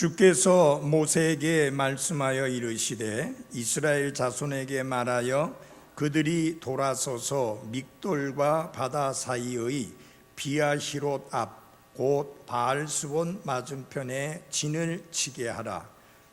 주께서 모세에게 말씀하여 이르시되 이스라엘 자손에게 말하여 그들이 돌아서서 믹돌과 바다 사이의 비아히롯 앞 곧 바알스본 맞은편에 진을 치게 하라.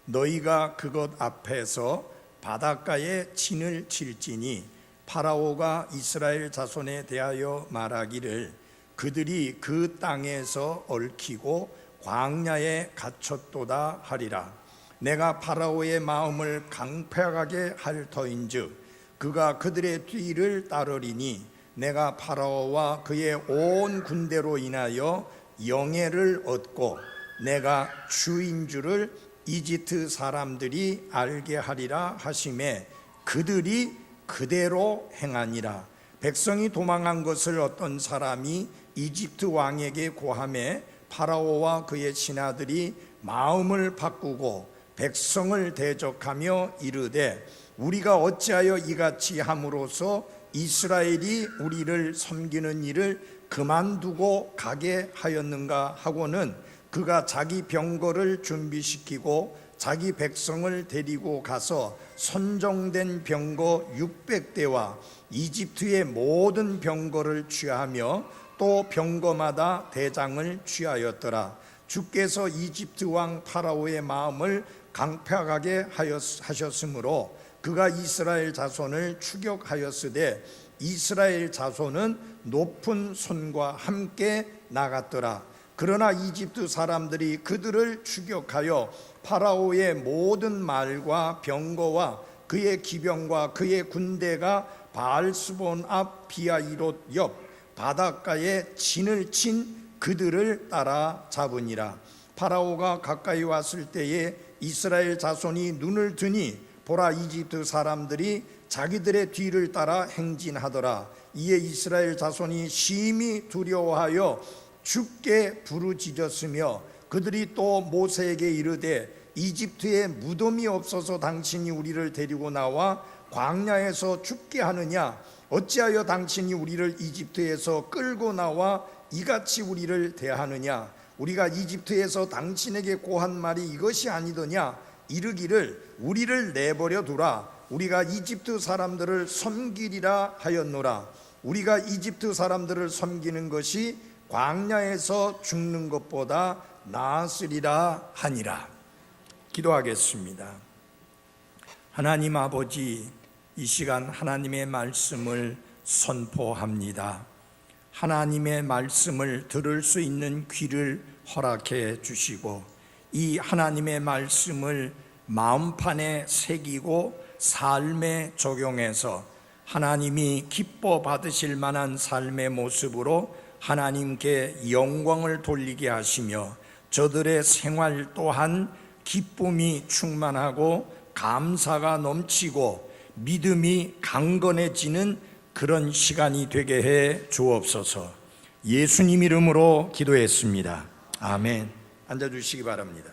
너희가 그것 앞에서 바닷가에 진을 칠지니 파라오가 이스라엘 자손에 대하여 말하기를 그들이 그 땅에서 얽히고 광야에 갇혔도다 하리라. 내가 파라오의 마음을 강팍하게 할 터인즉 그가 그들의 뒤를 따르리니 내가 파라오와 그의 온 군대로 인하여 영예를 얻고 내가 주인 줄을 이집트 사람들이 알게 하리라 하시매 그들이 그대로 행하니라. 백성이 도망한 것을 어떤 사람이 이집트 왕에게 고하매 파라오와 그의 신하들이 마음을 바꾸고 백성을 대적하며 이르되 우리가 어찌하여 이같이 함으로써 이스라엘이 우리를 섬기는 일을 그만두고 가게 하였는가 하고는 그가 자기 병거를 준비시키고 자기 백성을 데리고 가서 선정된 병거 600대와 이집트의 모든 병거를 취하며 또 병거마다 대장을 취하였더라. 주께서 이집트 왕 파라오의 마음을 강팍하게 하셨으므로 그가 이스라엘 자손을 추격하였으되 이스라엘 자손은 높은 손과 함께 나갔더라. 그러나 이집트 사람들이 그들을 추격하여 파라오의 모든 말과 병거와 그의 기병과 그의 군대가 바알스본 앞 비아히롯 옆 바닷가에 진을 친 그들을 따라 잡으니라. 파라오가 가까이 왔을 때에 이스라엘 자손이 눈을 드니 보라 이집트 사람들이 자기들의 뒤를 따라 행진하더라. 이에 이스라엘 자손이 심히 두려워하여 주께 부르짖었으며 그들이 또 모세에게 이르되 이집트에 무덤이 없어서 당신이 우리를 데리고 나와 광야에서 죽게 하느냐? 어찌하여 당신이 우리를 이집트에서 끌고 나와 이같이 우리를 대하느냐? 우리가 이집트에서 당신에게 고한 말이 이것이 아니더냐? 이르기를 우리를 내버려 두라. 우리가 이집트 사람들을 섬기리라 하였노라. 우리가 이집트 사람들을 섬기는 것이 광야에서 죽는 것보다 나았으리라 하니라. 기도하겠습니다. 하나님 아버지, 이 시간 하나님의 말씀을 선포합니다. 하나님의 말씀을 들을 수 있는 귀를 허락해 주시고 이 하나님의 말씀을 마음판에 새기고 삶에 적용해서 하나님이 기뻐 받으실 만한 삶의 모습으로 하나님께 영광을 돌리게 하시며 저들의 생활 또한 기쁨이 충만하고 감사가 넘치고 믿음이 강건해지는 그런 시간이 되게 해 주옵소서. 예수님 이름으로 기도했습니다. 아멘. 앉아주시기 바랍니다.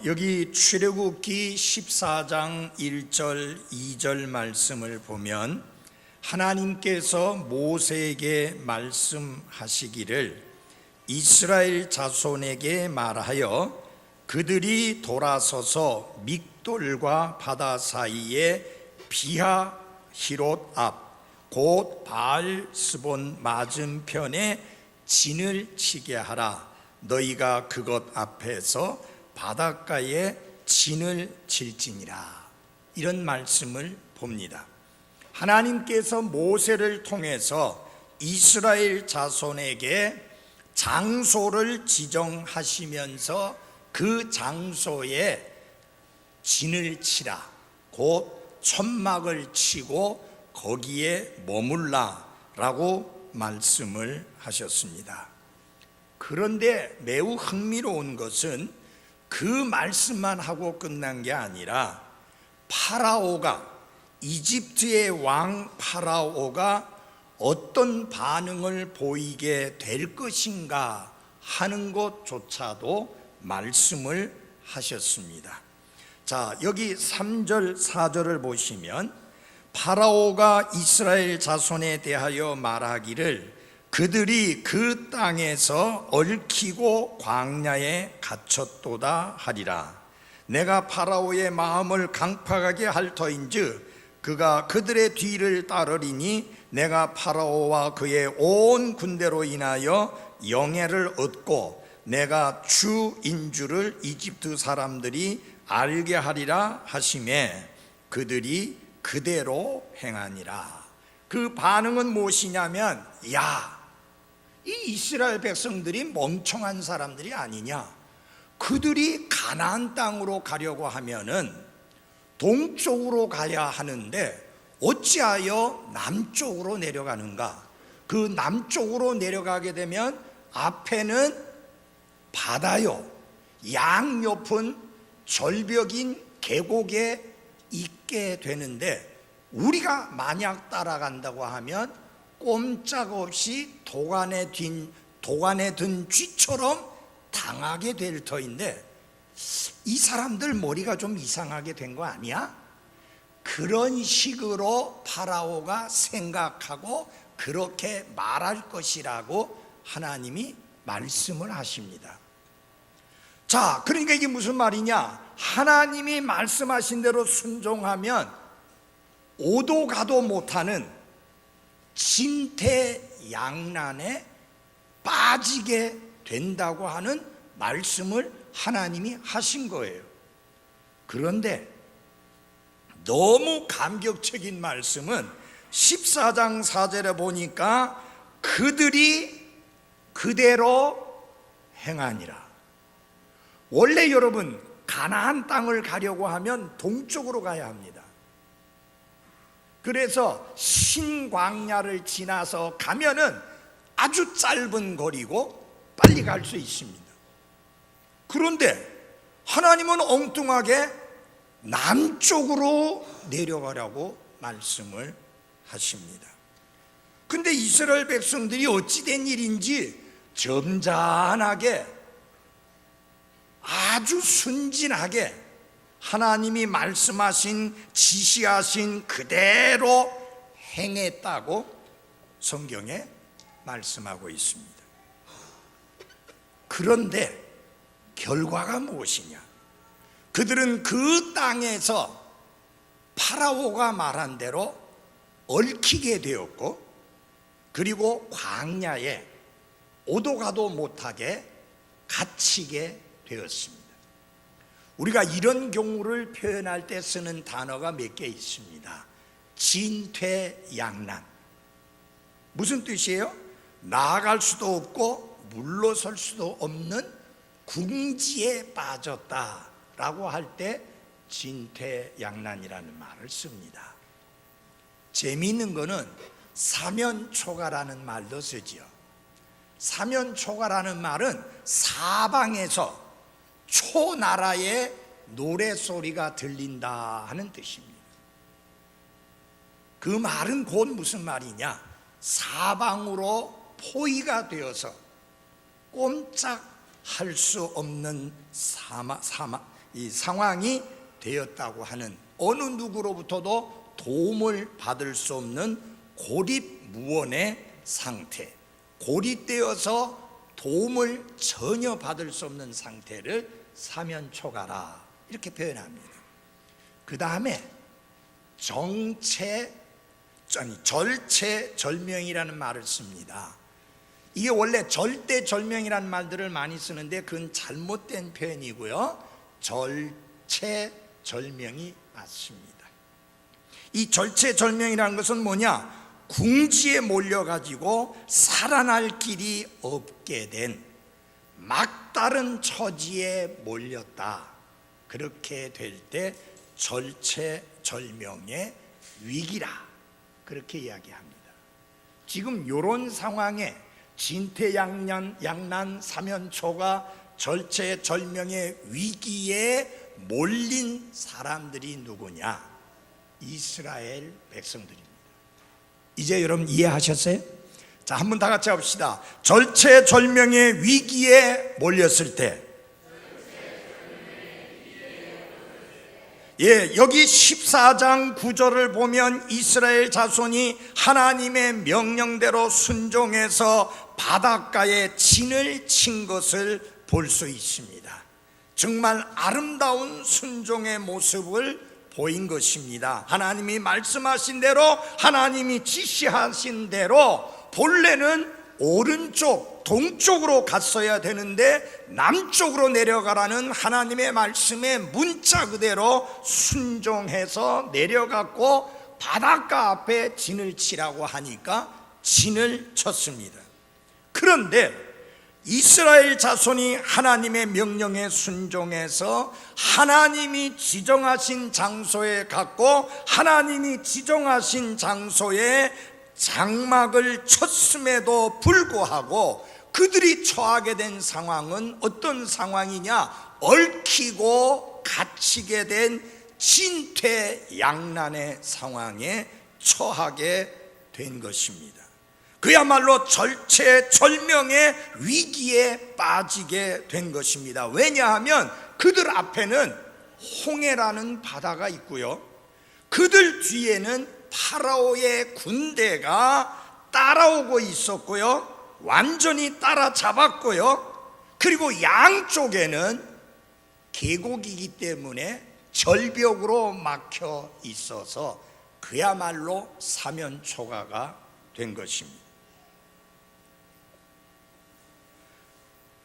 여기 출애굽기 14장 1절 2절 말씀을 보면 하나님께서 모세에게 말씀하시기를 이스라엘 자손에게 말하여 그들이 돌아서서 믹돌과 바다 사이에 비하히롯 앞 곧 바알스본 맞은편에 진을 치게 하라. 너희가 그것 앞에서 바닷가에 진을 칠지니라. 이런 말씀을 봅니다. 하나님께서 모세를 통해서 이스라엘 자손에게 장소를 지정하시면서 그 장소에 진을 치라. 곧 천막을 치고 거기에 머물라 라고 말씀을 하셨습니다. 그런데 매우 흥미로운 것은 그 말씀만 하고 끝난 게 아니라 파라오가 이집트의 왕 파라오가 어떤 반응을 보이게 될 것인가 하는 것조차도 말씀을 하셨습니다. 자, 여기 3절 4절을 보시면 파라오가 이스라엘 자손에 대하여 말하기를 그들이 그 땅에서 얽히고 광야에 갇혔도다 하리라. 내가 파라오의 마음을 강팍하게 할 터인즉 그가 그들의 뒤를 따르리니 내가 파라오와 그의 온 군대로 인하여 영예를 얻고 내가 주인 줄을 이집트 사람들이 알게 하리라 하시매 그들이 그대로 행하니라. 그 반응은 무엇이냐면, 야, 이 이스라엘 백성들이 멍청한 사람들이 아니냐. 그들이 가나안 땅으로 가려고 하면은 동쪽으로 가야 하는데 어찌하여 남쪽으로 내려가는가? 그 남쪽으로 내려가게 되면 앞에는 바다요, 양옆은 절벽인 계곡에 있게 되는데 우리가 만약 따라간다고 하면 꼼짝없이 도간에 든 쥐처럼 당하게 될 터인데, 이 사람들 머리가 좀 이상하게 된 거 아니야? 그런 식으로 파라오가 생각하고 그렇게 말할 것이라고 하나님이 말씀을 하십니다. 자, 그러니까 이게 무슨 말이냐? 하나님이 말씀하신 대로 순종하면 오도 가도 못하는 진퇴양난에 빠지게 된다고 하는 말씀을 하나님이 하신 거예요. 그런데 너무 감격적인 말씀은 14장 4절에 보니까 그들이 그대로 행하니라. 원래 여러분, 가나안 땅을 가려고 하면 동쪽으로 가야 합니다. 그래서 신광야를 지나서 가면은 아주 짧은 거리고 빨리 갈 수 있습니다. 그런데 하나님은 엉뚱하게 남쪽으로 내려가라고 말씀을 하십니다. 근데 이스라엘 백성들이 어찌된 일인지 점잖하게, 아주 순진하게 하나님이 말씀하신, 지시하신 그대로 행했다고 성경에 말씀하고 있습니다. 그런데 결과가 무엇이냐? 그들은 그 땅에서 파라오가 말한 대로 얽히게 되었고, 그리고 광야에 오도 가도 못하게 갇히게 되었습니다. 우리가 이런 경우를 표현할 때 쓰는 단어가 몇 개 있습니다. 진퇴양난. 무슨 뜻이에요? 나아갈 수도 없고 물러설 수도 없는 궁지에 빠졌다라고 할 때 진퇴양난이라는 말을 씁니다. 재미있는 거는 사면초가라는 말도 쓰지요. 사면초가라는 말은 사방에서 초나라의 노래소리가 들린다 하는 뜻입니다. 그 말은 곧 무슨 말이냐? 사방으로 포위가 되어서 꼼짝할 수 없는 이 상황이 되었다고 하는, 어느 누구로부터도 도움을 받을 수 없는 고립무원의 상태, 고립되어서 도움을 전혀 받을 수 없는 상태를 사면초가라 이렇게 표현합니다. 그 다음에 절체절명이라는 말을 씁니다. 이게 원래 절대절명이라는 말들을 많이 쓰는데 그건 잘못된 표현이고요. 절체절명이 맞습니다. 이 절체절명이라는 것은 뭐냐? 궁지에 몰려가지고 살아날 길이 없게 된 막다른 처지에 몰렸다. 그렇게 될 때 절체절명의 위기라 그렇게 이야기합니다. 지금 이런 상황에 진퇴양난 사면초가 절체절명의 위기에 몰린 사람들이 누구냐? 이스라엘 백성들입니다. 이제 여러분 이해하셨어요? 자, 한번 다 같이 합시다. 절체절명의 위기에 몰렸을 때 여기 14장 9절을 보면 이스라엘 자손이 하나님의 명령대로 순종해서 바닷가에 진을 친 것을 볼 수 있습니다. 정말 아름다운 순종의 모습을 보인 것입니다. 하나님이 말씀하신 대로, 하나님이 지시하신 대로 본래는 오른쪽 동쪽으로 갔어야 되는데 남쪽으로 내려가라는 하나님의 말씀에 문자 그대로 순종해서 내려갔고, 바닷가 앞에 진을 치라고 하니까 진을 쳤습니다. 그런데 이스라엘 자손이 하나님의 명령에 순종해서 하나님이 지정하신 장소에 갔고, 하나님이 지정하신 장소에 장막을 쳤음에도 불구하고 그들이 처하게 된 상황은 어떤 상황이냐? 얽히고 갇히게 된 진퇴양난의 상황에 처하게 된 것입니다. 그야말로 절체절명의 위기에 빠지게 된 것입니다. 왜냐하면 그들 앞에는 홍해라는 바다가 있고요, 그들 뒤에는 파라오의 군대가 따라오고 있었고요, 완전히 따라잡았고요, 그리고 양쪽에는 계곡이기 때문에 절벽으로 막혀 있어서 그야말로 사면초가가 된 것입니다.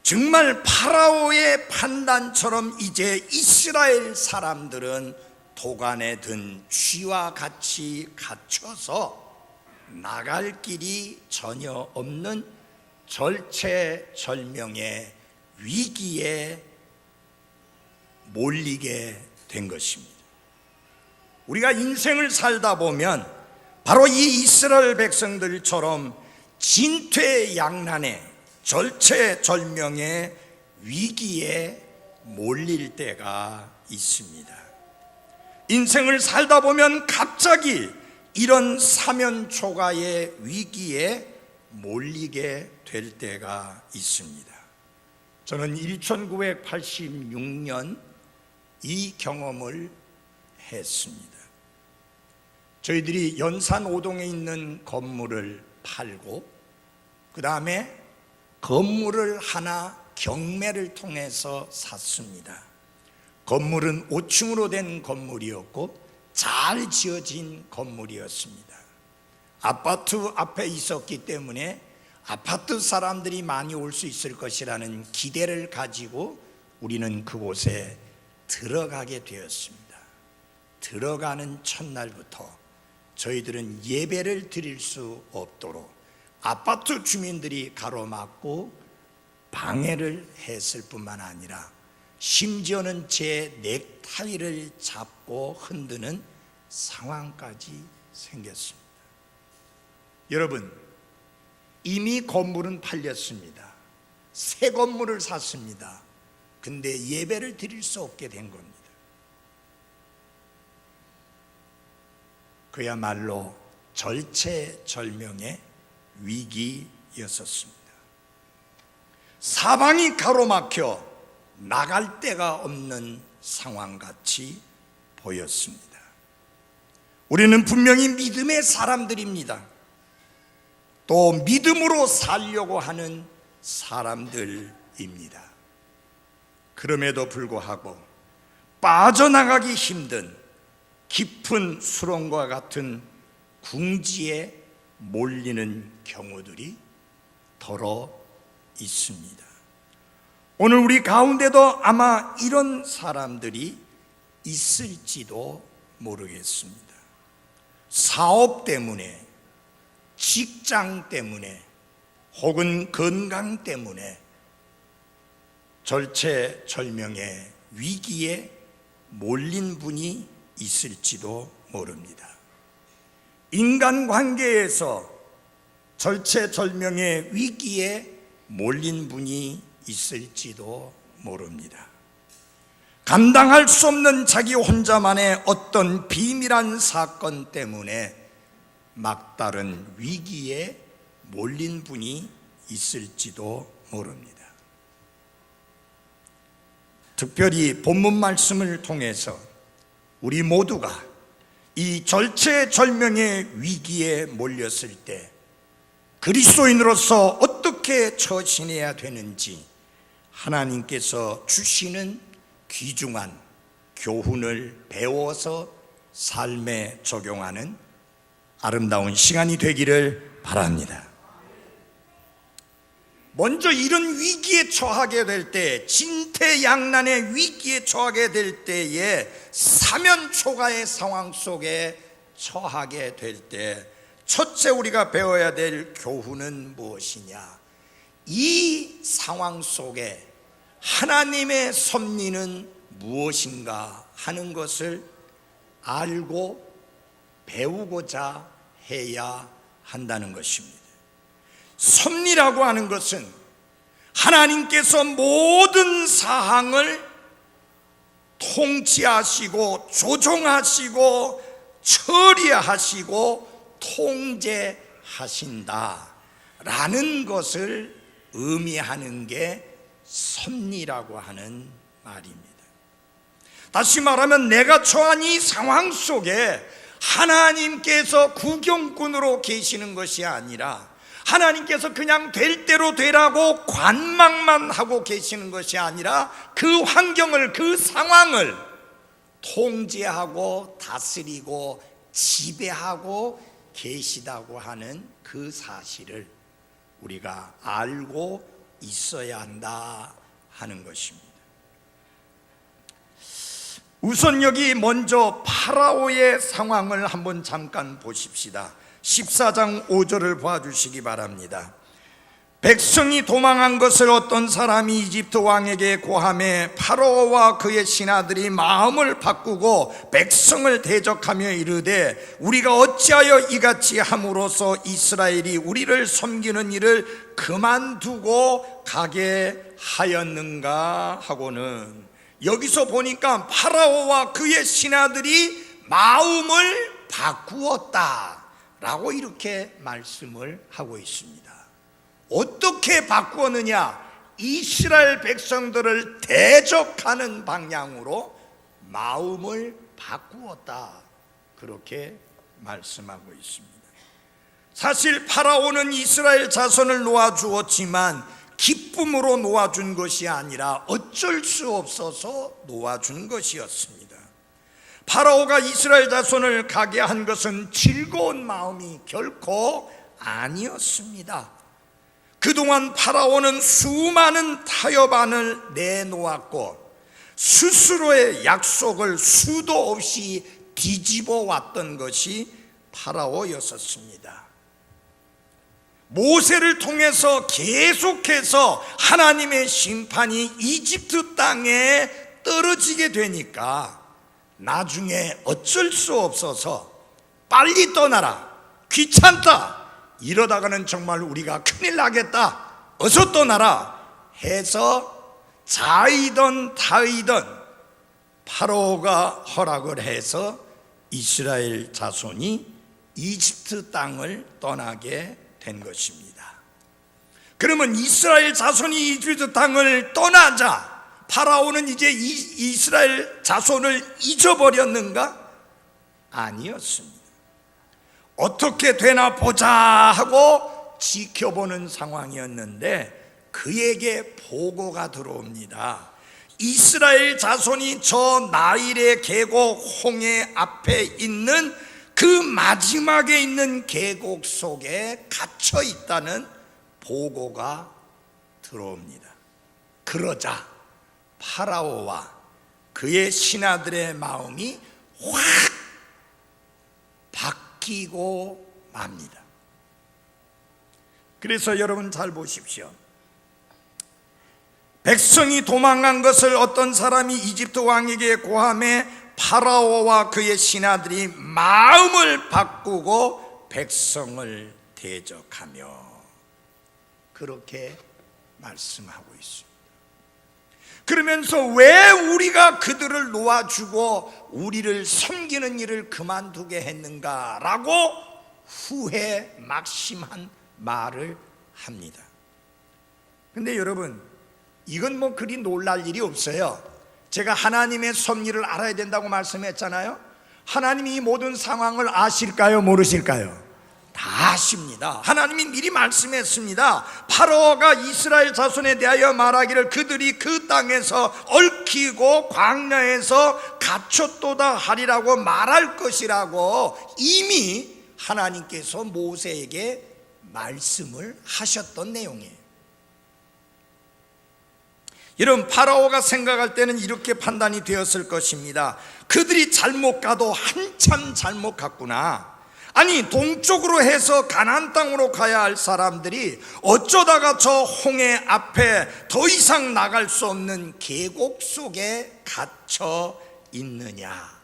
정말 파라오의 판단처럼 이제 이스라엘 사람들은 도간에 든 쥐와 같이 갇혀서 나갈 길이 전혀 없는 절체절명의 위기에 몰리게 된 것입니다. 우리가 인생을 살다 보면 바로 이 이스라엘 백성들처럼 진퇴양난의 절체절명의 위기에 몰릴 때가 있습니다. 인생을 살다 보면 갑자기 이런 사면초가의 위기에 몰리게 될 때가 있습니다. 저는 1986년 이 경험을 했습니다. 저희들이 연산 5동에 있는 건물을 팔고, 그 다음에 건물을 하나 경매를 통해서 샀습니다. 건물은 5층으로 된 건물이었고 잘 지어진 건물이었습니다. 아파트 앞에 있었기 때문에 아파트 사람들이 많이 올 수 있을 것이라는 기대를 가지고 우리는 그곳에 들어가게 되었습니다. 들어가는 첫날부터 저희들은 예배를 드릴 수 없도록 아파트 주민들이 가로막고 방해를 했을 뿐만 아니라 심지어는 제 넥타이를 잡고 흔드는 상황까지 생겼습니다. 여러분, 이미 건물은 팔렸습니다. 새 건물을 샀습니다. 근데 예배를 드릴 수 없게 된 겁니다. 그야말로 절체절명의 위기였었습니다. 사방이 가로막혀 나갈 데가 없는 상황같이 보였습니다. 우리는 분명히 믿음의 사람들입니다. 또 믿음으로 살려고 하는 사람들입니다. 그럼에도 불구하고 빠져나가기 힘든 깊은 수렁과 같은 궁지에 몰리는 경우들이 더러 있습니다. 오늘 우리 가운데도 아마 이런 사람들이 있을지도 모르겠습니다. 사업 때문에, 직장 때문에, 혹은 건강 때문에 절체절명의 위기에 몰린 분이 있을지도 모릅니다. 인간관계에서 절체절명의 위기에 몰린 분이 있을지도 모릅니다. 감당할 수 없는 자기 혼자만의 어떤 비밀한 사건 때문에 막다른 위기에 몰린 분이 있을지도 모릅니다. 특별히 본문 말씀을 통해서 우리 모두가 이 절체절명의 위기에 몰렸을 때 그리스도인으로서 어떻게 처신해야 되는지 하나님께서 주시는 귀중한 교훈을 배워서 삶에 적용하는 아름다운 시간이 되기를 바랍니다. 먼저 이런 위기에 처하게 될 때, 진퇴양난의 위기에 처하게 될 때에 사면초가의 상황 속에 처하게 될 때 첫째 우리가 배워야 될 교훈은 무엇이냐? 이 상황 속에 하나님의 섭리는 무엇인가 하는 것을 알고 배우고자 해야 한다는 것입니다. 섭리라고 하는 것은 하나님께서 모든 사항을 통치하시고 조종하시고 처리하시고 통제하신다라는 것을 의미하는 게 섭리라고 하는 말입니다. 다시 말하면 내가 처한 이 상황 속에 하나님께서 구경꾼으로 계시는 것이 아니라 하나님께서 그냥 될 대로 되라고 관망만 하고 계시는 것이 아니라 그 환경을, 그 상황을 통제하고 다스리고 지배하고 계시다고 하는 그 사실을 우리가 알고 있어야 한다 하는 것입니다. 우선 여기 먼저 파라오의 상황을 한번 잠깐 보십시다. 14장 5절을 봐주시기 바랍니다. 백성이 도망한 것을 어떤 사람이 이집트 왕에게 고하매 파라오와 그의 신하들이 마음을 바꾸고 백성을 대적하며 이르되 우리가 어찌하여 이같이 함으로써 이스라엘이 우리를 섬기는 일을 그만두고 가게 하였는가 하고는, 여기서 보니까 파라오와 그의 신하들이 마음을 바꾸었다 라고 이렇게 말씀을 하고 있습니다. 어떻게 바꾸었느냐? 이스라엘 백성들을 대적하는 방향으로 마음을 바꾸었다, 그렇게 말씀하고 있습니다. 사실 파라오는 이스라엘 자손을 놓아주었지만 기쁨으로 놓아준 것이 아니라 어쩔 수 없어서 놓아준 것이었습니다. 파라오가 이스라엘 자손을 가게 한 것은 즐거운 마음이 결코 아니었습니다. 그동안 파라오는 수많은 타협안을 내놓았고 스스로의 약속을 수도 없이 뒤집어 왔던 것이 파라오였었습니다. 모세를 통해서 계속해서 하나님의 심판이 이집트 땅에 떨어지게 되니까 나중에 어쩔 수 없어서 빨리 떠나라, 귀찮다, 이러다가는 정말 우리가 큰일 나겠다, 어서 떠나라 해서 자이던 타이던 파라오가 허락을 해서 이스라엘 자손이 이집트 땅을 떠나게 된 것입니다. 그러면 이스라엘 자손이 이집트 땅을 떠나자 파라오는 이제 이스라엘 자손을 잊어버렸는가? 아니었습니다. 어떻게 되나 보자 하고 지켜보는 상황이었는데 그에게 보고가 들어옵니다. 이스라엘 자손이 저 나일의 계곡 홍해 앞에 있는 그 마지막에 있는 계곡 속에 갇혀 있다는 보고가 들어옵니다. 그러자 파라오와 그의 신하들의 마음이 확 바뀌고 맙니다. 그래서 여러분 잘 보십시오. 백성이 도망간 것을 어떤 사람이 이집트 왕에게 고하매 파라오와 그의 신하들이 마음을 바꾸고 백성을 대적하며, 그렇게 말씀하고 있습니다. 그러면서 왜 우리가 그들을 놓아주고 우리를 섬기는 일을 그만두게 했는가라고 후회 막심한 말을 합니다. 근데 여러분, 이건 뭐 그리 놀랄 일이 없어요. 제가 하나님의 섭리를 알아야 된다고 말씀했잖아요. 하나님이 이 모든 상황을 아실까요? 모르실까요? 다 아십니다. 하나님이 미리 말씀했습니다. 파라오가 이스라엘 자손에 대하여 말하기를 그들이 그 땅에서 얽히고 광야에서 갇혔도다 하리라고 말할 것이라고 이미 하나님께서 모세에게 말씀을 하셨던 내용이에요. 여러분, 파라오가 생각할 때는 이렇게 판단이 되었을 것입니다. 그들이 잘못 가도 한참 잘못 갔구나. 아니, 동쪽으로 해서 가나안 땅으로 가야 할 사람들이 어쩌다가 저 홍해 앞에 더 이상 나갈 수 없는 계곡 속에 갇혀 있느냐.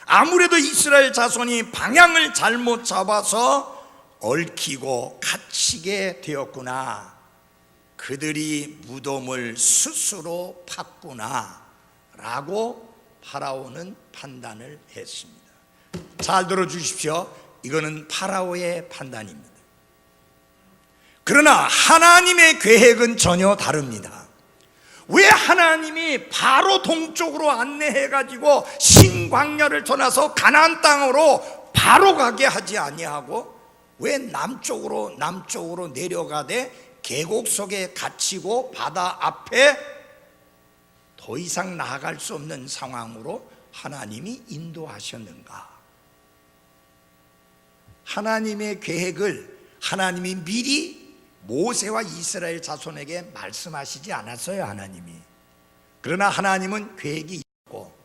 아무래도 이스라엘 자손이 방향을 잘못 잡아서 얽히고 갇히게 되었구나. 그들이 무덤을 스스로 팠구나 라고 파라오는 판단을 했습니다. 잘 들어주십시오. 이거는 파라오의 판단입니다. 그러나 하나님의 계획은 전혀 다릅니다. 왜 하나님이 바로 동쪽으로 안내해가지고 신광야를 떠나서 가나안 땅으로 바로 가게 하지 아니하고 왜 남쪽으로 내려가되 계곡 속에 갇히고 바다 앞에 더 이상 나아갈 수 없는 상황으로 하나님이 인도하셨는가? 하나님의 계획을 하나님이 미리 모세와 이스라엘 자손에게 말씀하시지 않았어요, 하나님이. 그러나 하나님은 계획이 있고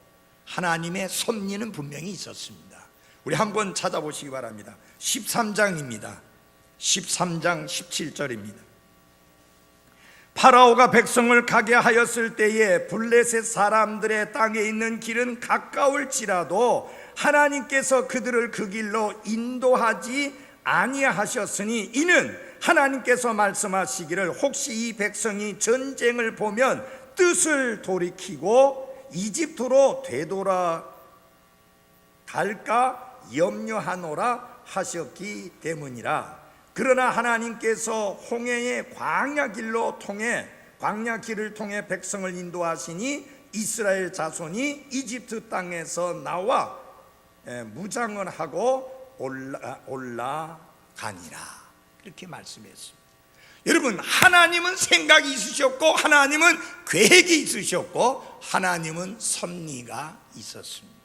하나님의 섭리는 분명히 있었습니다. 우리 한번 찾아보시기 바랍니다. 13장입니다. 13장 17절입니다. 파라오가 백성을 가게 하였을 때에 블레셋 사람들의 땅에 있는 길은 가까울지라도 하나님께서 그들을 그 길로 인도하지 아니하셨으니 이는 하나님께서 말씀하시기를 혹시 이 백성이 전쟁을 보면 뜻을 돌이키고 이집트로 되돌아 갈까 염려하노라 하셨기 때문이라. 그러나 하나님께서 홍해의 광야 길을 통해 백성을 인도하시니 이스라엘 자손이 이집트 땅에서 나와 무장을 하고 올라가니라. 이렇게 말씀했습니다. 여러분, 하나님은 생각이 있으셨고 하나님은 계획이 있으셨고 하나님은 섭리가 있었습니다.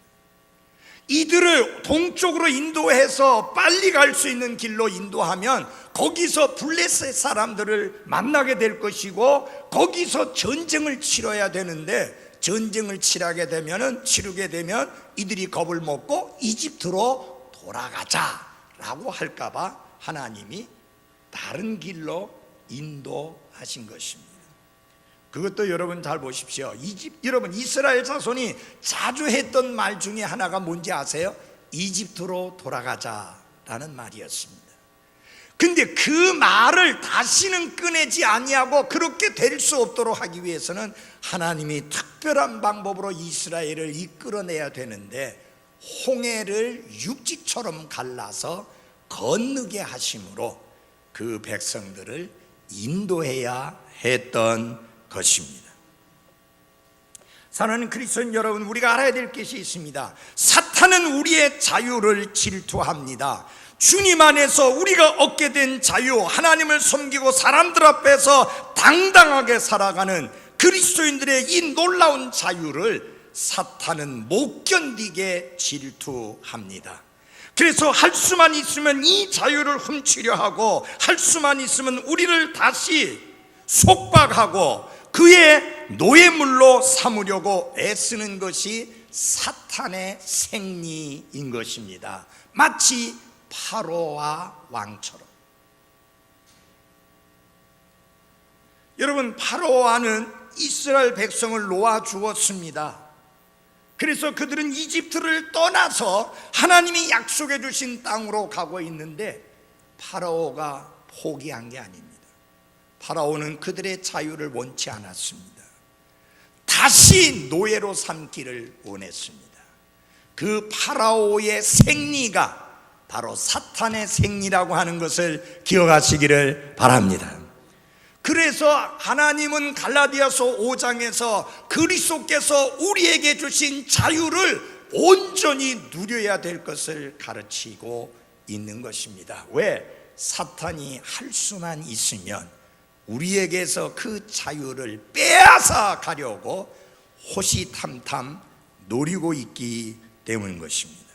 이들을 동쪽으로 인도해서 빨리 갈 수 있는 길로 인도하면 거기서 블레셋 사람들을 만나게 될 것이고 거기서 전쟁을 치러야 되는데 전쟁을 치르게 되면 이들이 겁을 먹고 이집트로 돌아가자라고 할까봐 하나님이 다른 길로 인도하신 것입니다. 그것도 여러분 잘 보십시오. 여러분, 이스라엘 자손이 자주 했던 말 중에 하나가 뭔지 아세요? 이집트로 돌아가자라는 말이었습니다. 근데 그 말을 다시는 꺼내지 아니하고 그렇게 될 수 없도록 하기 위해서는 하나님이 특별한 방법으로 이스라엘을 이끌어내야 되는데 홍해를 육지처럼 갈라서 건너게 하심으로 그 백성들을 인도해야 했던 것입니다. 사랑하는 그리스도인 여러분, 우리가 알아야 될 것이 있습니다. 사탄은 우리의 자유를 질투합니다. 주님 안에서 우리가 얻게 된 자유, 하나님을 섬기고 사람들 앞에서 당당하게 살아가는 그리스도인들의 이 놀라운 자유를 사탄은 못 견디게 질투합니다. 그래서 할 수만 있으면 이 자유를 훔치려 하고 할 수만 있으면 우리를 다시 속박하고 그의 노예물로 삼으려고 애쓰는 것이 사탄의 생리인 것입니다. 마치 파로와 왕처럼. 여러분, 파로 왕은 이스라엘 백성을 놓아주었습니다. 그래서 그들은 이집트를 떠나서 하나님이 약속해 주신 땅으로 가고 있는데 파라오가 포기한 게 아닙니다. 파라오는 그들의 자유를 원치 않았습니다. 다시 노예로 삼기를 원했습니다. 그 파라오의 생리가 바로 사탄의 생리라고 하는 것을 기억하시기를 바랍니다. 그래서 하나님은 갈라디아서 5장에서 그리스도께서 우리에게 주신 자유를 온전히 누려야 될 것을 가르치고 있는 것입니다. 왜? 사탄이 할 수만 있으면 우리에게서 그 자유를 빼앗아 가려고 호시탐탐 노리고 있기 때문인 것입니다.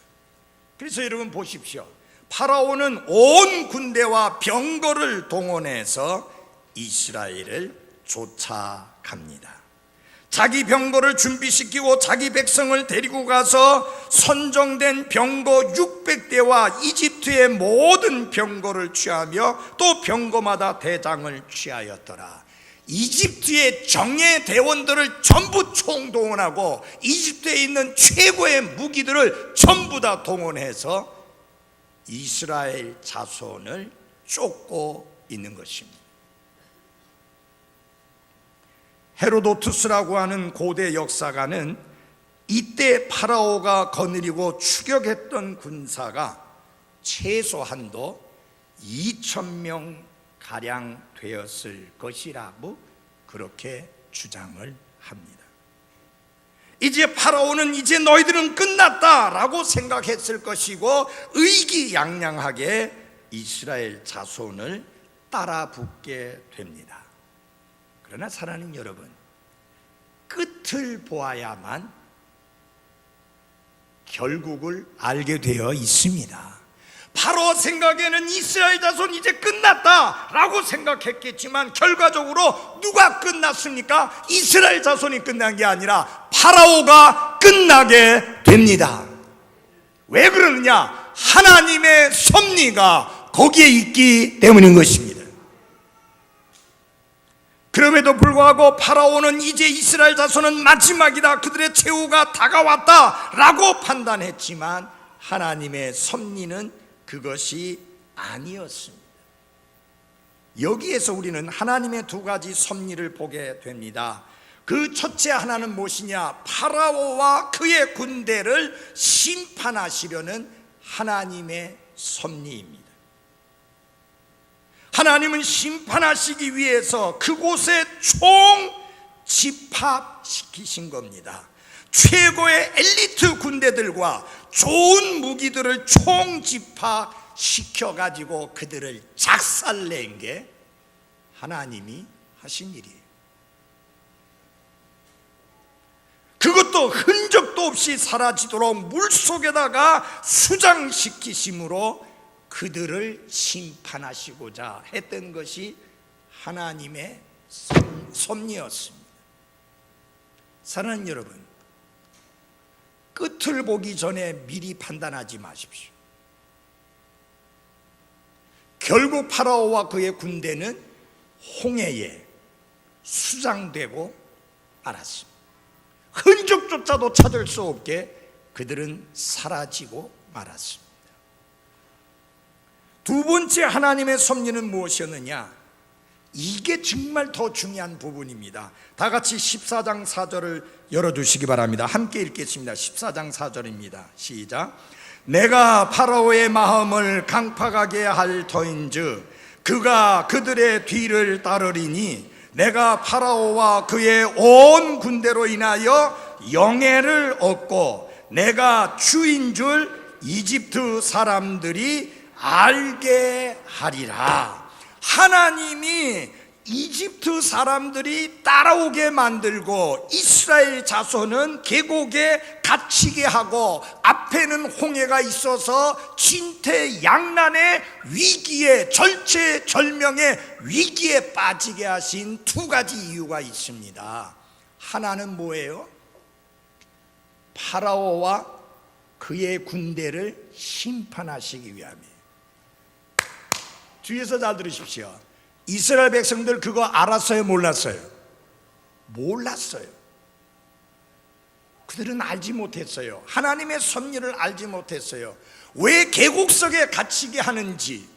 그래서 여러분 보십시오. 파라오는 온 군대와 병거를 동원해서 이스라엘을 쫓아갑니다. 자기 병거를 준비시키고 자기 백성을 데리고 가서 선정된 병거 600대와 이집트의 모든 병거를 취하며 또 병거마다 대장을 취하였더라. 이집트의 정예 대원들을 전부 총동원하고 이집트에 있는 최고의 무기들을 전부 다 동원해서 이스라엘 자손을 쫓고 있는 것입니다. 헤로도투스라고 하는 고대 역사가는 이때 파라오가 거느리고 추격했던 군사가 최소한도 2,000명 가량 되었을 것이라고 그렇게 주장을 합니다. 이제 파라오는 이제 너희들은 끝났다라고 생각했을 것이고 의기양양하게 이스라엘 자손을 따라붙게 됩니다. 그러나 사랑하는 여러분, 끝을 보아야만 결국을 알게 되어 있습니다. 바로 생각에는 이스라엘 자손 이제 끝났다라고 생각했겠지만 결과적으로 누가 끝났습니까? 이스라엘 자손이 끝난 게 아니라 파라오가 끝나게 됩니다. 왜 그러느냐? 하나님의 섭리가 거기에 있기 때문인 것입니다. 그럼에도 불구하고 파라오는 이제 이스라엘 자손은 마지막이다, 그들의 최후가 다가왔다라고 판단했지만 하나님의 섭리는 그것이 아니었습니다. 여기에서 우리는 하나님의 두 가지 섭리를 보게 됩니다. 그 첫째 하나는 무엇이냐? 파라오와 그의 군대를 심판하시려는 하나님의 섭리입니다. 하나님은 심판하시기 위해서 그곳에 총집합시키신 겁니다. 최고의 엘리트 군대들과 좋은 무기들을 총집합시켜가지고 그들을 작살낸 게 하나님이 하신 일이에요. 그것도 흔적도 없이 사라지도록 물속에다가 수장시키심으로 그들을 심판하시고자 했던 것이 하나님의 섭리였습니다. 사랑하는 여러분, 끝을 보기 전에 미리 판단하지 마십시오. 결국 파라오와 그의 군대는 홍해에 수장되고 말았습니다. 흔적조차도 찾을 수 없게 그들은 사라지고 말았습니다. 두 번째 하나님의 섭리는 무엇이었느냐? 이게 정말 더 중요한 부분입니다. 다 같이 14장 4절을 열어주시기 바랍니다. 함께 읽겠습니다. 14장 4절입니다. 시작. 내가 파라오의 마음을 강팍하게 할 터인즉 그가 그들의 뒤를 따르리니 내가 파라오와 그의 온 군대로 인하여 영예를 얻고 내가 주인 줄 이집트 사람들이 알게 하리라. 하나님이 이집트 사람들이 따라오게 만들고 이스라엘 자손은 계곡에 갇히게 하고 앞에는 홍해가 있어서 진퇴양난의 위기에, 절체절명의 위기에 빠지게 하신 두 가지 이유가 있습니다. 하나는 뭐예요? 파라오와 그의 군대를 심판하시기 위함이에요. 주위에서 잘 들으십시오. 이스라엘 백성들 그거 알았어요? 몰랐어요? 몰랐어요. 그들은 알지 못했어요. 하나님의 섭리를 알지 못했어요. 왜 계곡속에 갇히게 하는지,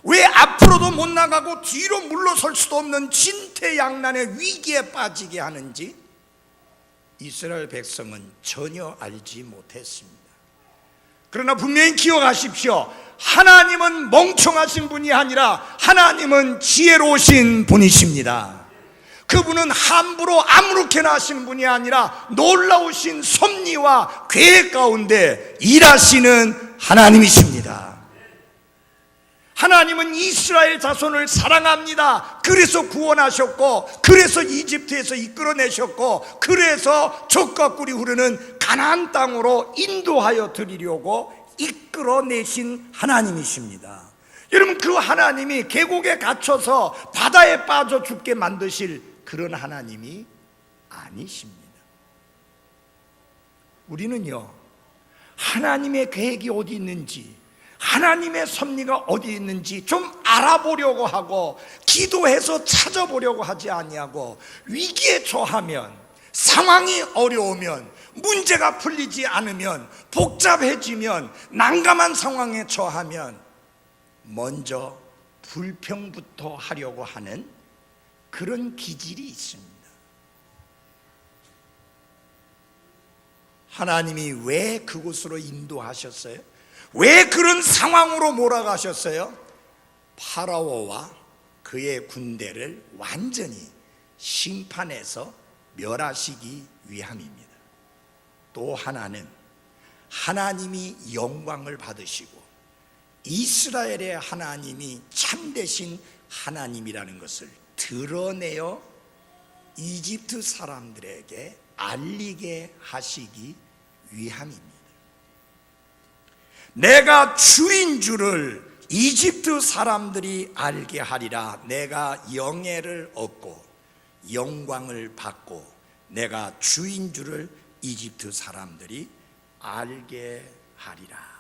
왜 앞으로도 못 나가고 뒤로 물러설 수도 없는 진퇴양난의 위기에 빠지게 하는지 이스라엘 백성은 전혀 알지 못했습니다. 그러나 분명히 기억하십시오. 하나님은 멍청하신 분이 아니라 하나님은 지혜로우신 분이십니다. 그분은 함부로 아무렇게나 하시는 분이 아니라 놀라우신 섭리와 계획 가운데 일하시는 하나님이십니다. 하나님은 이스라엘 자손을 사랑합니다. 그래서 구원하셨고, 그래서 이집트에서 이끌어내셨고, 그래서 젖과 꿀이 흐르는 가나안 땅으로 인도하여 드리려고 이끌어내신 하나님이십니다. 여러분, 그 하나님이 계곡에 갇혀서 바다에 빠져 죽게 만드실 그런 하나님이 아니십니다. 우리는요, 하나님의 계획이 어디 있는지, 하나님의 섭리가 어디 있는지 좀 알아보려고 하고 기도해서 찾아보려고 하지 아니하고, 위기에 처하면, 상황이 어려우면, 문제가 풀리지 않으면, 복잡해지면, 난감한 상황에 처하면 먼저 불평부터 하려고 하는 그런 기질이 있습니다. 하나님이 왜 그곳으로 인도하셨어요? 왜 그런 상황으로 몰아가셨어요? 파라오와 그의 군대를 완전히 심판해서 멸하시기 위함입니다. 또 하나는 하나님이 영광을 받으시고 이스라엘의 하나님이 참되신 하나님이라는 것을 드러내어 이집트 사람들에게 알리게 하시기 위함입니다. 내가 주인 줄을 이집트 사람들이 알게 하리라. 내가 영예를 얻고 영광을 받고 내가 주인 줄을 이집트 사람들이 알게 하리라.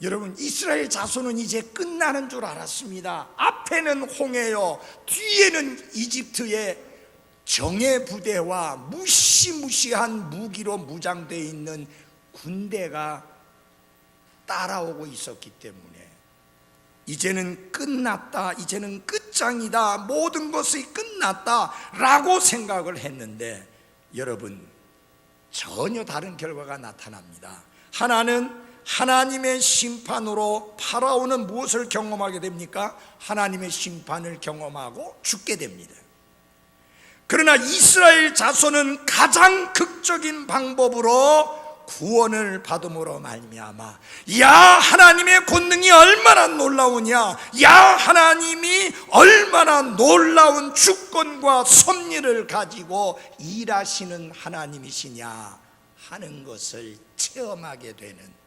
여러분, 이스라엘 자손은 이제 끝나는 줄 알았습니다. 앞에는 홍해요, 뒤에는 이집트의 정예 부대와 무시무시한 무기로 무장되어 있는 군대가 따라오고 있었기 때문에 이제는 끝났다, 이제는 끝장이다, 모든 것이 끝났다 라고 생각을 했는데, 여러분, 전혀 다른 결과가 나타납니다. 하나는 하나님의 심판으로 파라오는 무엇을 경험하게 됩니까? 하나님의 심판을 경험하고 죽게 됩니다. 그러나 이스라엘 자손은 가장 극적인 방법으로 구원을 받음으로 말미암아, 야, 하나님의 권능이 얼마나 놀라우냐, 야, 하나님이 얼마나 놀라운 주권과 섭리를 가지고 일하시는 하나님이시냐 하는 것을 체험하게 되는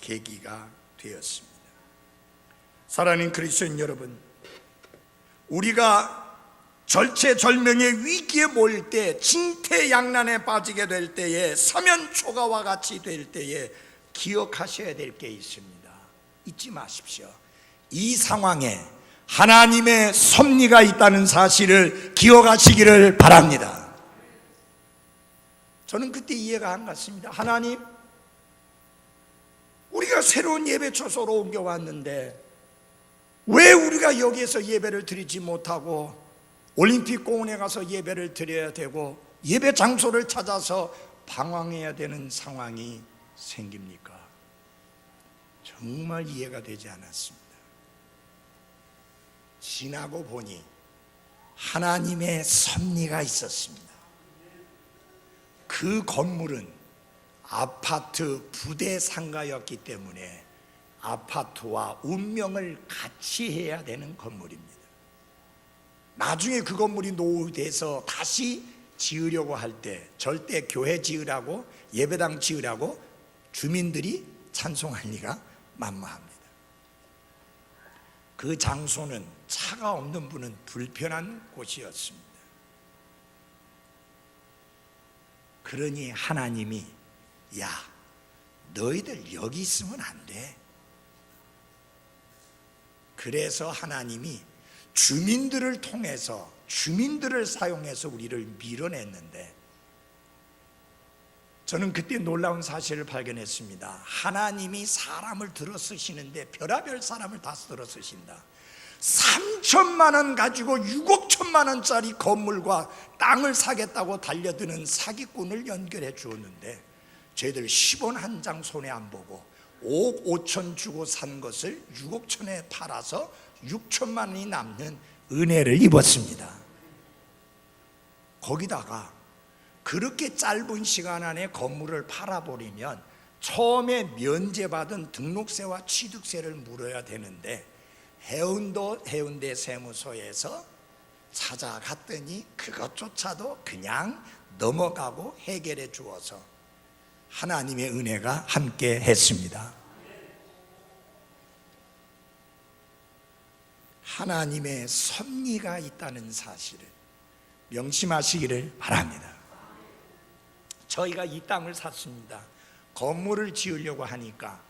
계기가 되었습니다. 사랑하는 그리스도인 여러분, 우리가 절체절명의 위기에 모일 때, 징태양난에 빠지게 될 때에, 사면초가와 같이 될 때에 기억하셔야 될 게 있습니다. 잊지 마십시오. 이 상황에 하나님의 섭리가 있다는 사실을 기억하시기를 바랍니다. 저는 그때 이해가 안 갔습니다. 하나님, 우리가 새로운 예배 처소로 옮겨왔는데 왜 우리가 여기에서 예배를 드리지 못하고 올림픽 공원에 가서 예배를 드려야 되고 예배 장소를 찾아서 방황해야 되는 상황이 생깁니까? 정말 이해가 되지 않았습니다. 지나고 보니 하나님의 섭리가 있었습니다. 그 건물은 아파트 부대 상가였기 때문에 아파트와 운명을 같이 해야 되는 건물입니다. 나중에 그 건물이 노후돼서 다시 지으려고 할 때 절대 교회 지으라고, 예배당 지으라고 주민들이 찬송할 리가 만무합니다. 그 장소는 차가 없는 분은 불편한 곳이었습니다. 그러니 하나님이, 야, 너희들 여기 있으면 안 돼. 그래서 하나님이 주민들을 통해서, 주민들을 사용해서 우리를 밀어냈는데, 저는 그때 놀라운 사실을 발견했습니다. 하나님이 사람을 들어 쓰시는데 별의별 사람을 다 들어 쓰신다. 3천만 원 가지고 6억 1천만 원짜리 건물과 땅을 사겠다고 달려드는 사기꾼을 연결해 주었는데 저희들 10원 한 장 손에 안 보고 5억 5천 주고 산 것을 6억 천에 팔아서 6천만 원이 남는 은혜를 입었습니다. 거기다가 그렇게 짧은 시간 안에 건물을 팔아버리면 처음에 면제받은 등록세와 취득세를 물어야 되는데 해운도 해운대 세무서에서 찾아갔더니 그것조차도 그냥 넘어가고 해결해 주어서 하나님의 은혜가 함께 했습니다. 하나님의 섭리가 있다는 사실을 명심하시기를 바랍니다. 저희가 이 땅을 샀습니다. 건물을 지으려고 하니까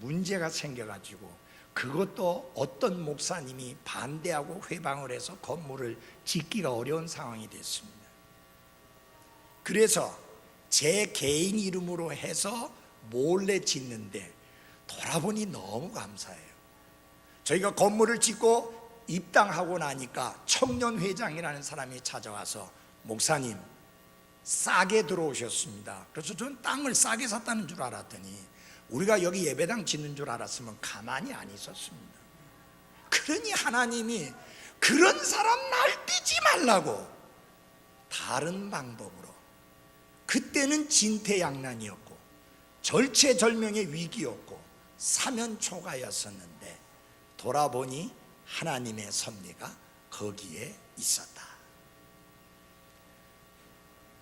문제가 생겨가지고 그것도 어떤 목사님이 반대하고 회방을 해서 건물을 짓기가 어려운 상황이 됐습니다. 그래서 제 개인 이름으로 해서 몰래 짓는데 돌아보니 너무 감사해요. 저희가 건물을 짓고 입당하고 나니까 청년회장이라는 사람이 찾아와서 목사님 싸게 들어오셨습니다. 그래서 저는 땅을 싸게 샀다는 줄 알았더니 우리가 여기 예배당 짓는 줄 알았으면 가만히 안 있었습니다. 그러니 하나님이 그런 사람 날뛰지 말라고 다른 방법으로, 그때는 진퇴양난이었고 절체절명의 위기였고 사면초가였었는데 돌아보니 하나님의 섭리가 거기에 있었다.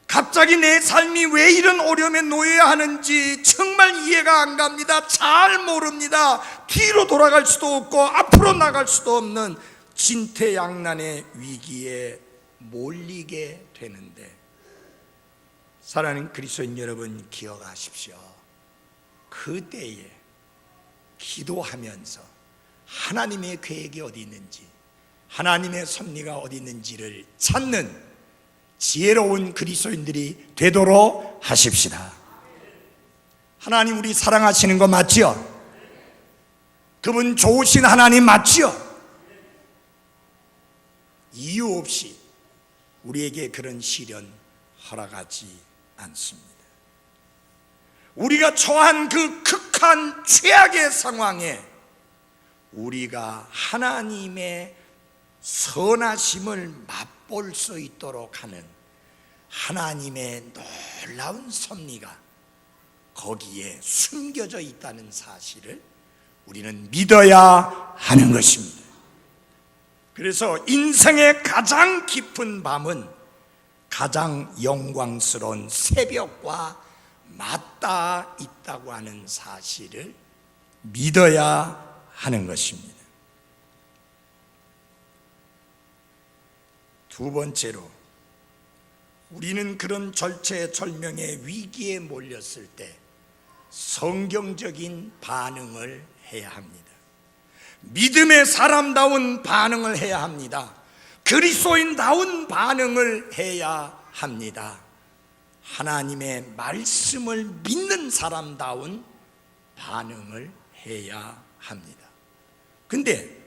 갑자기 내 삶이 왜 이런 어려움에 놓여야 하는지 정말 이해가 안 갑니다. 잘 모릅니다. 뒤로 돌아갈 수도 없고 앞으로 나갈 수도 없는 진퇴양난의 위기에 몰리게 되는데, 사랑하는 그리스도인 여러분 기억하십시오. 그때에 기도하면서 하나님의 계획이 어디 있는지, 하나님의 섭리가 어디 있는지를 찾는 지혜로운 그리스도인들이 되도록 하십시다. 하나님 우리 사랑하시는 거 맞지요? 그분 좋으신 하나님 맞지요? 이유 없이 우리에게 그런 시련 허락하지 않습니다. 우리가 처한 그 극한 최악의 상황에 우리가 하나님의 선하심을 맛볼 수 있도록 하는 하나님의 놀라운 섭리가 거기에 숨겨져 있다는 사실을 우리는 믿어야 하는 것입니다. 그래서 인생의 가장 깊은 밤은 가장 영광스러운 새벽과 맞닿아 있다고 하는 사실을 믿어야 하는 것입니다. 두 번째로, 우리는 그런 절체절명의 위기에 몰렸을 때 성경적인 반응을 해야 합니다. 믿음의 사람다운 반응을 해야 합니다. 그리스도인다운 반응을 해야 합니다. 하나님의 말씀을 믿는 사람다운 반응을 해야 합니다. 근데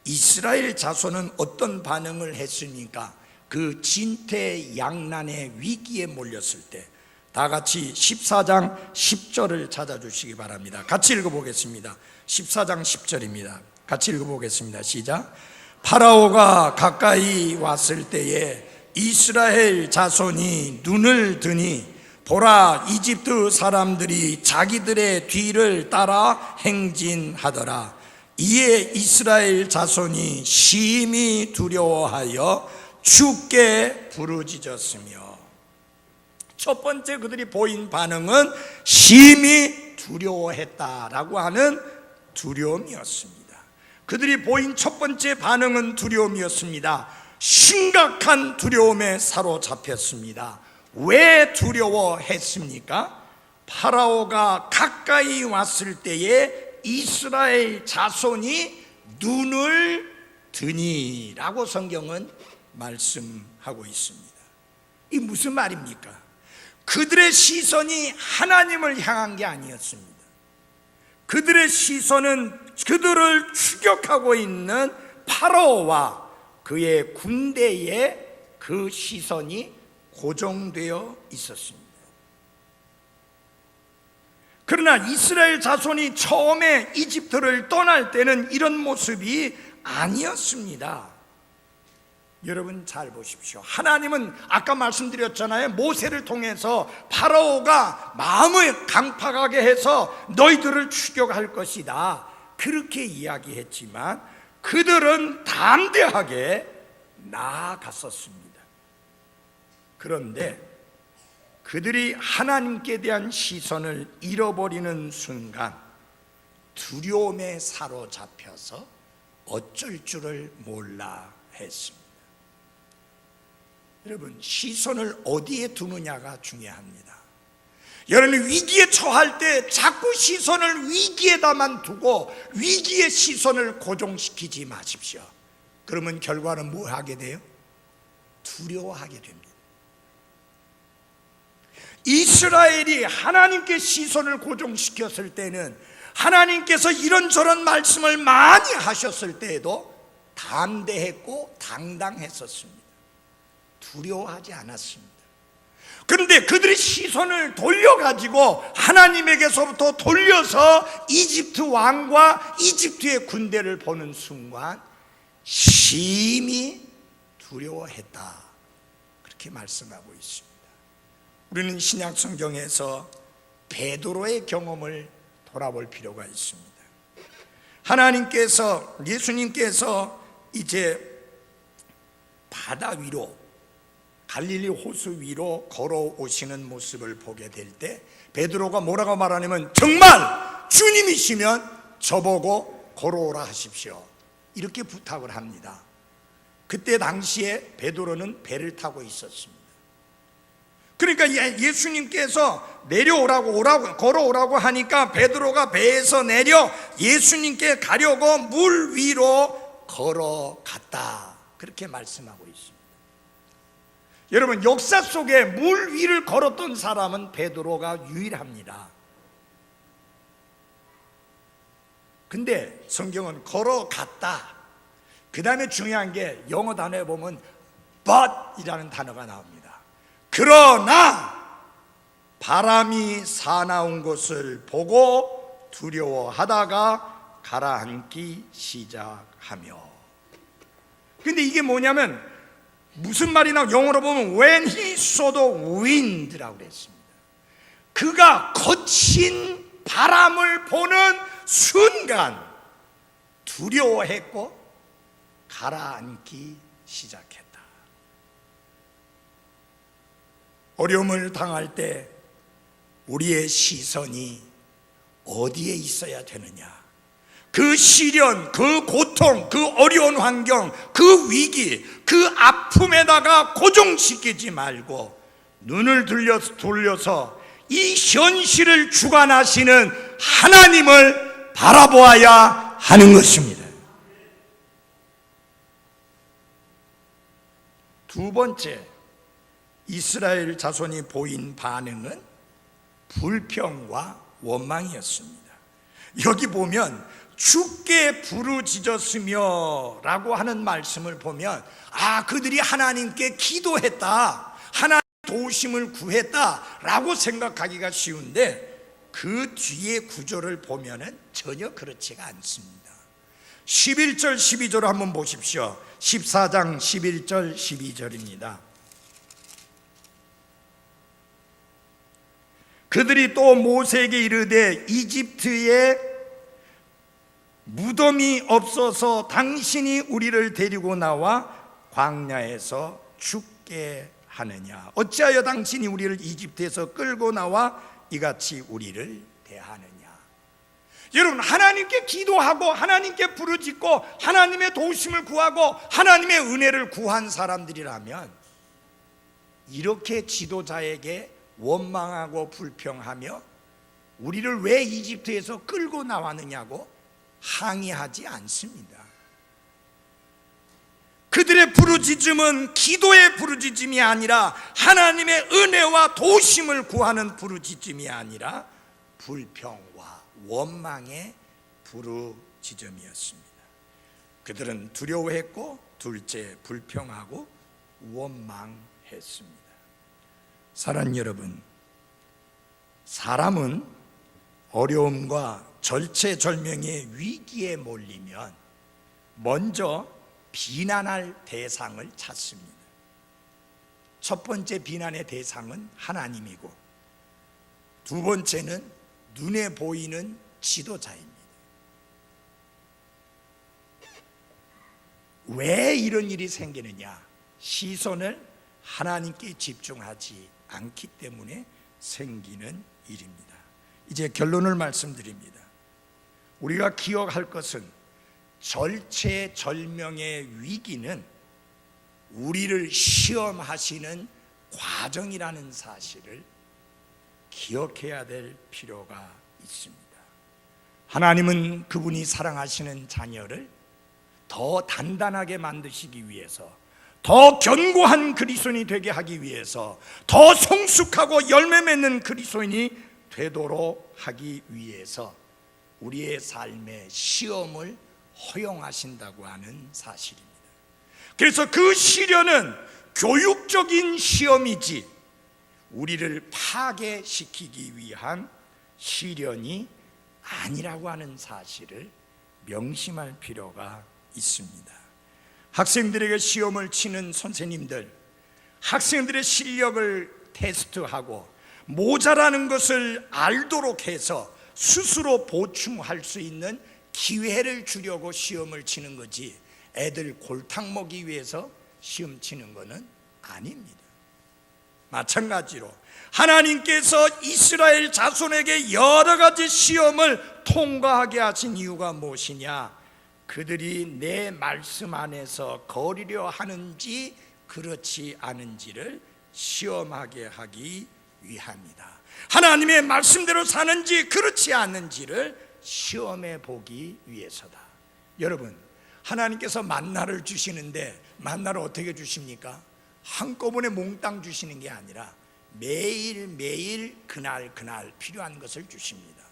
이스라엘 자손은 어떤 반응을 했습니까? 그 진퇴양난의 위기에 몰렸을 때 다 같이 14장 10절을 찾아주시기 바랍니다. 같이 읽어보겠습니다. 14장 10절입니다. 같이 읽어보겠습니다. 시작. 파라오가 가까이 왔을 때에 이스라엘 자손이 눈을 드니 보라, 이집트 사람들이 자기들의 뒤를 따라 행진하더라. 이에 이스라엘 자손이 심히 두려워하여 주께 부르짖었으며, 첫 번째 그들이 보인 반응은 심히 두려워했다라고 하는 두려움이었습니다. 그들이 보인 첫 번째 반응은 두려움이었습니다. 심각한 두려움에 사로잡혔습니다. 왜 두려워했습니까? 파라오가 가까이 왔을 때에 이스라엘 자손이 눈을 드니라고 성경은 말씀하고 있습니다. 이 무슨 말입니까? 그들의 시선이 하나님을 향한 게 아니었습니다. 그들의 시선은 그들을 추격하고 있는 파라오와 그의 군대에 그 시선이 고정되어 있었습니다. 그러나 이스라엘 자손이 처음에 이집트를 떠날 때는 이런 모습이 아니었습니다. 여러분 잘 보십시오. 하나님은 아까 말씀드렸잖아요. 모세를 통해서 파라오가 마음을 강팍하게 해서 너희들을 추격할 것이다, 그렇게 이야기했지만 그들은 담대하게 나아갔었습니다. 그런데 그들이 하나님께 대한 시선을 잃어버리는 순간 두려움에 사로잡혀서 어쩔 줄을 몰라 했습니다. 여러분, 시선을 어디에 두느냐가 중요합니다. 여러분, 위기에 처할 때 자꾸 시선을 위기에다만 두고 위기의 시선을 고정시키지 마십시오. 그러면 결과는 뭐 하게 돼요? 두려워하게 됩니다. 이스라엘이 하나님께 시선을 고정시켰을 때는 하나님께서 이런저런 말씀을 많이 하셨을 때에도 담대했고 당당했었습니다. 두려워하지 않았습니다. 그런데 그들이 시선을 돌려가지고 하나님에게서부터 돌려서 이집트 왕과 이집트의 군대를 보는 순간 심히 두려워했다, 그렇게 말씀하고 있습니다. 우리는 신약 성경에서 베드로의 경험을 돌아볼 필요가 있습니다. 예수님께서 이제 바다 위로, 갈릴리 호수 위로 걸어오시는 모습을 보게 될 때 베드로가 뭐라고 말하냐면, 정말 주님이시면 저보고 걸어오라 하십시오, 이렇게 부탁을 합니다. 그때 당시에 베드로는 배를 타고 있었습니다. 그러니까 예수님께서 걸어오라고 하니까 베드로가 배에서 내려 예수님께 가려고 물 위로 걸어갔다, 그렇게 말씀하고 있습니다. 여러분, 역사 속에 물 위를 걸었던 사람은 베드로가 유일합니다. 근데 성경은 걸어갔다, 그 다음에 중요한 게 영어 단어에 보면 but 이라는 단어가 나옵니다. 그러나 바람이 사나운 것을 보고 두려워하다가 가라앉기 시작하며. 근데 이게 뭐냐면 무슨 말이나 영어로 보면 when he saw the wind라고 그랬습니다. 그가 거친 바람을 보는 순간 두려워했고 가라앉기 시작했다. 어려움을 당할 때 우리의 시선이 어디에 있어야 되느냐? 그 시련, 그 고통, 그 어려운 환경, 그 위기, 그 아픔에다가 고정시키지 말고 눈을 돌려서 이 현실을 주관하시는 하나님을 바라보아야 하는 것입니다. 두 번째, 이스라엘 자손이 보인 반응은 불평과 원망이었습니다. 여기 보면 주께 부르짖었으며 라고 하는 말씀을 보면 그들이 하나님께 기도했다, 하나님 도우심을 구했다 라고 생각하기가 쉬운데 그 뒤에 구절을 보면 전혀 그렇지가 않습니다. 11절 12절을 한번 보십시오. 14장 11절 12절입니다. 그들이 또 모세에게 이르되 이집트에 무덤이 없어서 당신이 우리를 데리고 나와 광야에서 죽게 하느냐? 어찌하여 당신이 우리를 이집트에서 끌고 나와 이같이 우리를 대하느냐? 여러분, 하나님께 기도하고 하나님께 부르짖고 하나님의 도우심을 구하고 하나님의 은혜를 구한 사람들이라면 이렇게 지도자에게 원망하고 불평하며 우리를 왜 이집트에서 끌고 나왔느냐고 항의하지 않습니다. 그들의 부르짖음은 기도의 부르짖음이 아니라 하나님의 은혜와 도우심을 구하는 부르짖음이 아니라 불평과 원망의 부르짖음이었습니다. 그들은 두려워했고 둘째 불평하고 원망했습니다. 사랑하는 여러분, 사람은 어려움과 절체절명의 위기에 몰리면 먼저 비난할 대상을 찾습니다. 첫 번째 비난의 대상은 하나님이고, 두 번째는 눈에 보이는 지도자입니다. 왜 이런 일이 생기느냐? 시선을 하나님께 집중하지 않기 때문에 생기는 일입니다. 이제 결론을 말씀드립니다. 우리가 기억할 것은 절체절명의 위기는 우리를 시험하시는 과정이라는 사실을 기억해야 될 필요가 있습니다. 하나님은 그분이 사랑하시는 자녀를 더 단단하게 만드시기 위해서, 더 견고한 그리스도인이 되게 하기 위해서, 더 성숙하고 열매 맺는 그리스도인이 되도록 하기 위해서 우리의 삶에 시험을 허용하신다고 하는 사실입니다. 그래서 그 시련은 교육적인 시험이지 우리를 파괴시키기 위한 시련이 아니라고 하는 사실을 명심할 필요가 있습니다. 학생들에게 시험을 치는 선생님들, 학생들의 실력을 테스트하고 모자라는 것을 알도록 해서 스스로 보충할 수 있는 기회를 주려고 시험을 치는 거지, 애들 골탕 먹이기 위해서 시험 치는 것은 아닙니다. 마찬가지로 하나님께서 이스라엘 자손에게 여러 가지 시험을 통과하게 하신 이유가 무엇이냐? 그들이 내 말씀 안에서 거리려 하는지 그렇지 않은지를 시험하게 하기 위함이다. 하나님의 말씀대로 사는지 그렇지 않은지를 시험해 보기 위해서다. 여러분, 하나님께서 만나를 주시는데 만나를 어떻게 주십니까? 한꺼번에 몽땅 주시는 게 아니라 매일매일 그날 필요한 것을 주십니다.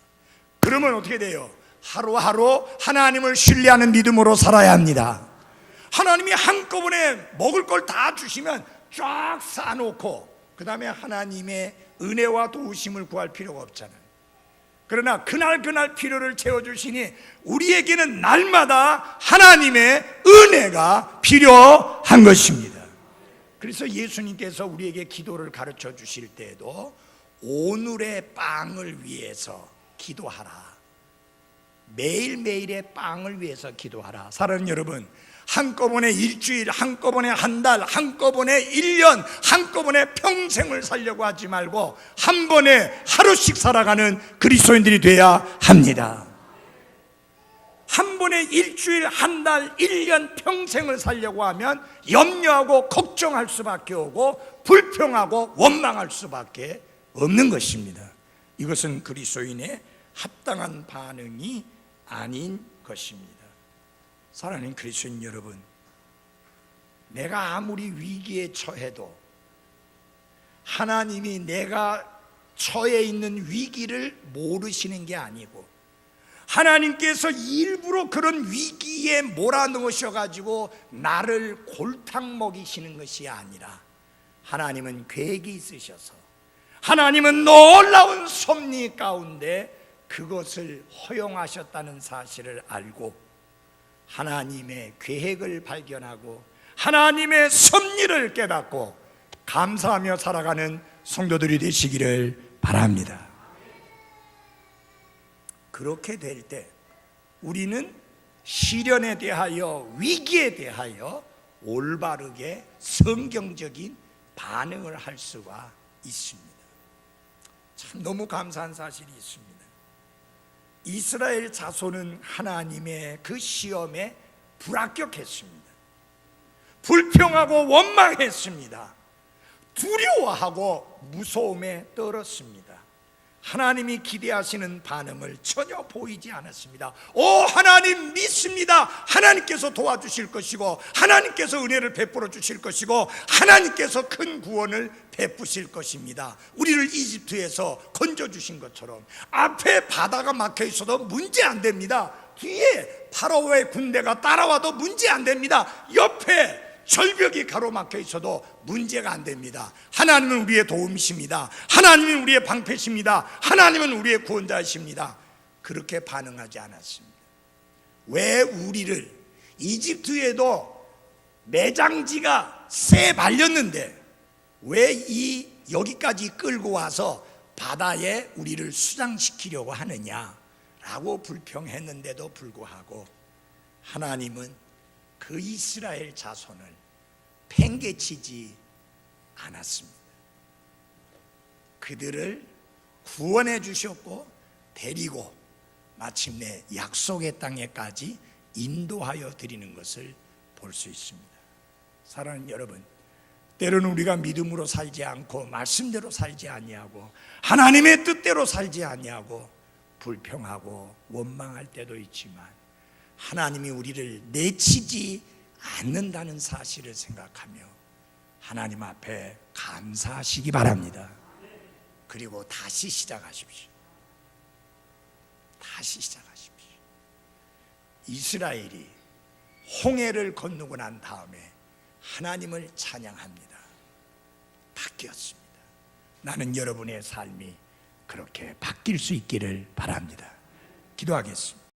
그러면 어떻게 돼요? 하루하루 하나님을 신뢰하는 믿음으로 살아야 합니다. 하나님이 한꺼번에 먹을 걸 다 주시면 쫙 쌓아놓고 그 다음에 하나님의 은혜와 도우심을 구할 필요가 없잖아요. 그러나 그날 필요를 채워주시니 우리에게는 날마다 하나님의 은혜가 필요한 것입니다. 그래서 예수님께서 우리에게 기도를 가르쳐 주실 때에도 오늘의 빵을 위해서 기도하라, 매일매일의 빵을 위해서 기도하라. 사랑하는 여러분, 한꺼번에 일주일, 한꺼번에 한 달, 한꺼번에 1년, 한꺼번에 평생을 살려고 하지 말고 한 번에 하루씩 살아가는 그리스도인들이 돼야 합니다. 한 번에 일주일, 한 달, 1년, 평생을 살려고 하면 염려하고 걱정할 수밖에 없고 불평하고 원망할 수밖에 없는 것입니다. 이것은 그리스도인의 합당한 반응이 아닌 것입니다. 사랑하는 그리스도인 여러분, 내가 아무리 위기에 처해도 하나님이 내가 처해 있는 위기를 모르시는 게 아니고 하나님께서 일부러 그런 위기에 몰아넣으셔가지고 나를 골탕 먹이시는 것이 아니라 하나님은 계획이 있으셔서 하나님은 놀라운 섭리 가운데 그것을 허용하셨다는 사실을 알고 하나님의 계획을 발견하고 하나님의 섭리를 깨닫고 감사하며 살아가는 성도들이 되시기를 바랍니다. 그렇게 될 때 우리는 시련에 대하여, 위기에 대하여 올바르게 성경적인 반응을 할 수가 있습니다. 참 너무 감사한 사실이 있습니다. 이스라엘 자손은 하나님의 그 시험에 불합격했습니다. 불평하고 원망했습니다. 두려워하고 무서움에 떨었습니다. 하나님이 기대하시는 반응을 전혀 보이지 않았습니다. 하나님 믿습니다. 하나님께서 도와주실 것이고 하나님께서 은혜를 베풀어 주실 것이고 하나님께서 큰 구원을 베푸실 것입니다. 우리를 이집트에서 건져주신 것처럼 앞에 바다가 막혀 있어도 문제 안 됩니다. 뒤에 파라오의 군대가 따라와도 문제 안 됩니다. 옆에 절벽이 가로막혀 있어도 문제가 안 됩니다. 하나님은 우리의 도움이십니다. 하나님은 우리의 방패십니다. 하나님은 우리의 구원자이십니다. 그렇게 반응하지 않았습니다. 왜 우리를 이집트에도 매장지가 새 발렸는데 왜 여기까지 끌고 와서 바다에 우리를 수장시키려고 하느냐라고 불평했는데도 불구하고 하나님은 그 이스라엘 자손을 팽개치지 않았습니다. 그들을 구원해 주셨고 데리고 마침내 약속의 땅에까지 인도하여 드리는 것을 볼 수 있습니다. 사랑하는 여러분, 때로는 우리가 믿음으로 살지 않고 말씀대로 살지 아니하고 하나님의 뜻대로 살지 아니하고 불평하고 원망할 때도 있지만 하나님이 우리를 내치지 않는다는 사실을 생각하며 하나님 앞에 감사하시기 바랍니다. 그리고 다시 시작하십시오. 다시 시작하십시오. 이스라엘이 홍해를 건너고 난 다음에 하나님을 찬양합니다. 바뀌었습니다. 나는 여러분의 삶이 그렇게 바뀔 수 있기를 바랍니다. 기도하겠습니다.